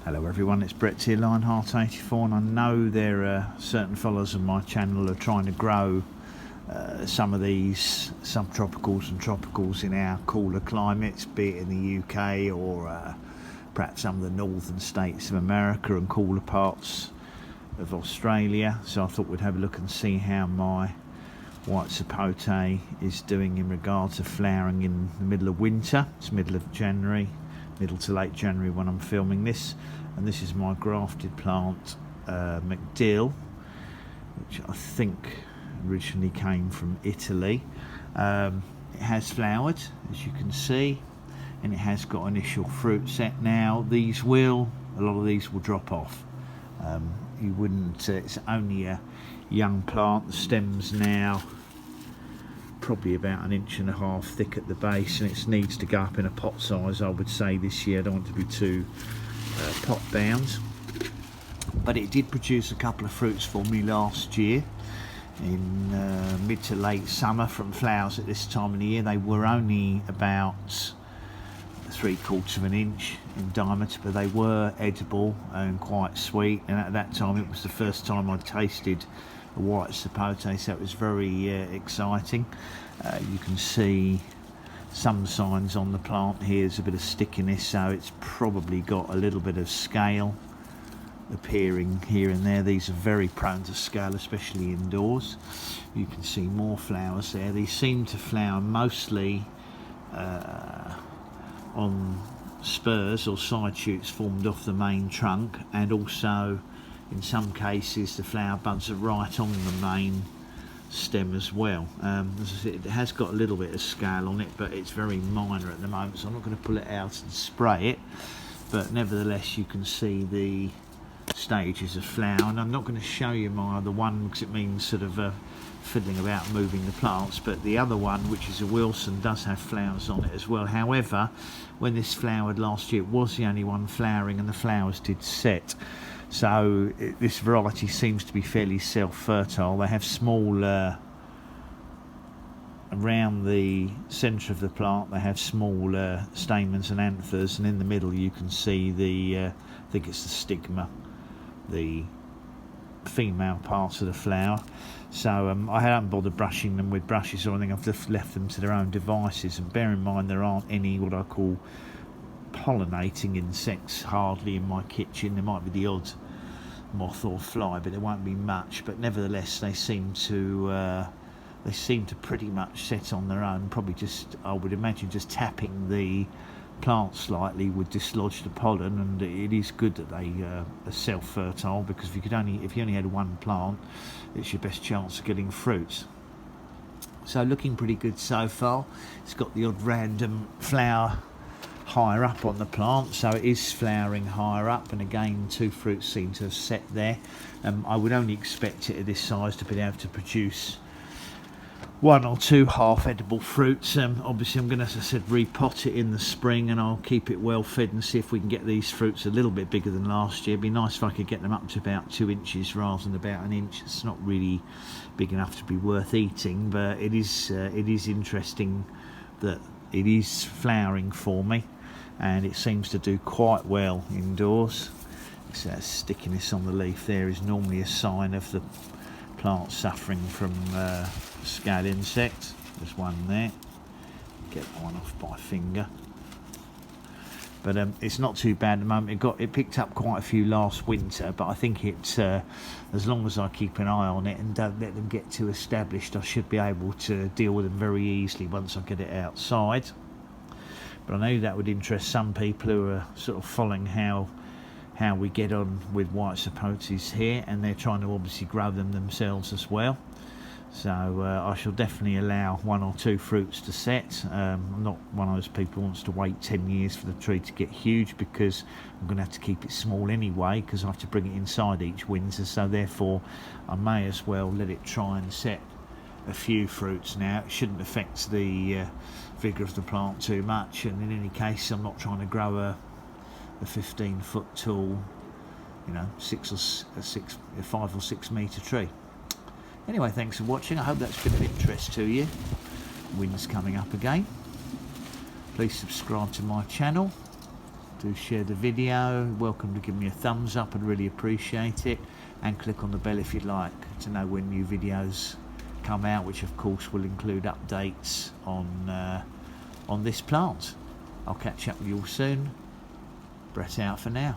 Hello everyone, it's Brett here, Lionheart84, and I know there are certain followers of my channel who are trying to grow some of these subtropicals and tropicals in our cooler climates, be it in the UK or perhaps some of the northern states of America and cooler parts of Australia. So I thought we'd have a look and see how my white sapote is doing in regards to flowering in the middle of winter. It's middle of January, middle to late January when I'm filming this, and this is my grafted plant McDill, which I think originally came from Italy. It has flowered, as you can see, and it has got initial fruit set now. A lot of these will drop off. You wouldn't, it's only a young plant. The stem's now probably about 1.5 inches thick at the base, and it needs to go up in a pot size, I would say, this year. I don't want it to be too pot bound, but it did produce a couple of fruits for me last year in mid to late summer from flowers at this time of the year. They were only about 3/4 of an inch in diameter, but they were edible and quite sweet, and at that time it was the first time I'd tasted a white sapote, so it was very exciting. You can see some signs on the plant here. There's a bit of stickiness, so it's probably got a little bit of scale appearing here and there. These are very prone to scale, especially indoors. You can see more flowers there. These seem to flower mostly on spurs or side shoots formed off the main trunk, and also in some cases the flower buds are right on the main stem as well. As I said, it has got a little bit of scale on it, but it's very minor at the moment, so I'm not going to pull it out and spray it, but nevertheless you can see the stages of flower. And I'm not going to show you my other one because it means sort of fiddling about moving the plants, but the other one, which is a Wilson, does have flowers on it as well. However, when this flowered last year, it was the only one flowering and the flowers did set. So this variety seems to be fairly self-fertile. They have small, around the centre of the plant, they have small stamens and anthers, and in the middle you can see the, I think it's the stigma, the female part of the flower. So I haven't bothered brushing them with brushes or anything. I've just left them to their own devices, and bear in mind there aren't any what I call pollinating insects hardly in my kitchen. There might be the odd moth or fly, but there won't be much. But nevertheless, they seem to pretty much set on their own. Probably just, I would imagine, just tapping the plant slightly would dislodge the pollen, and it is good that they are self-fertile, because if you only had one plant, it's your best chance of getting fruits. So looking pretty good so far. It's got the odd random flower higher up on the plant, so it is flowering higher up, and again 2 fruits seem to have set there. I would only expect it at this size to be able to produce 1 or 2 half edible fruits. Obviously I'm going to, as I said, repot it in the spring, and I'll keep it well fed and see if we can get these fruits a little bit bigger than last year. It'd be nice if I could get them up to about 2 inches rather than about 1 inch. It's not really big enough to be worth eating, but it is interesting that it is flowering for me, and it seems to do quite well indoors. So that stickiness on the leaf there is normally a sign of the plant suffering from scale insects. There's one there. Get one off by finger. But it's not too bad at the moment. It picked up quite a few last winter, but I think it's as long as I keep an eye on it and don't let them get too established, I should be able to deal with them very easily once I get it outside. But I know that would interest some people who are sort of following how we get on with white sapotes here, and they're trying to obviously grow them themselves as well. So I shall definitely allow 1 or 2 fruits to set. I'm not one of those people who wants to wait 10 years for the tree to get huge, because I'm going to have to keep it small anyway, because I have to bring it inside each winter. So therefore I may as well let it try and set a few fruits now. It shouldn't affect the vigour of the plant too much, and in any case I'm not trying to grow a 15-foot tall, 5 or 6 metre tree. Anyway, thanks for watching. I hope that's been of interest to you. Wind's coming up again. Please subscribe to my channel. Do share the video. Welcome to give me a thumbs up, I'd really appreciate it, and click on the bell if you'd like to know when new videos come out, which of course will include updates on this plant. I'll catch up with you all soon. Brett out for now.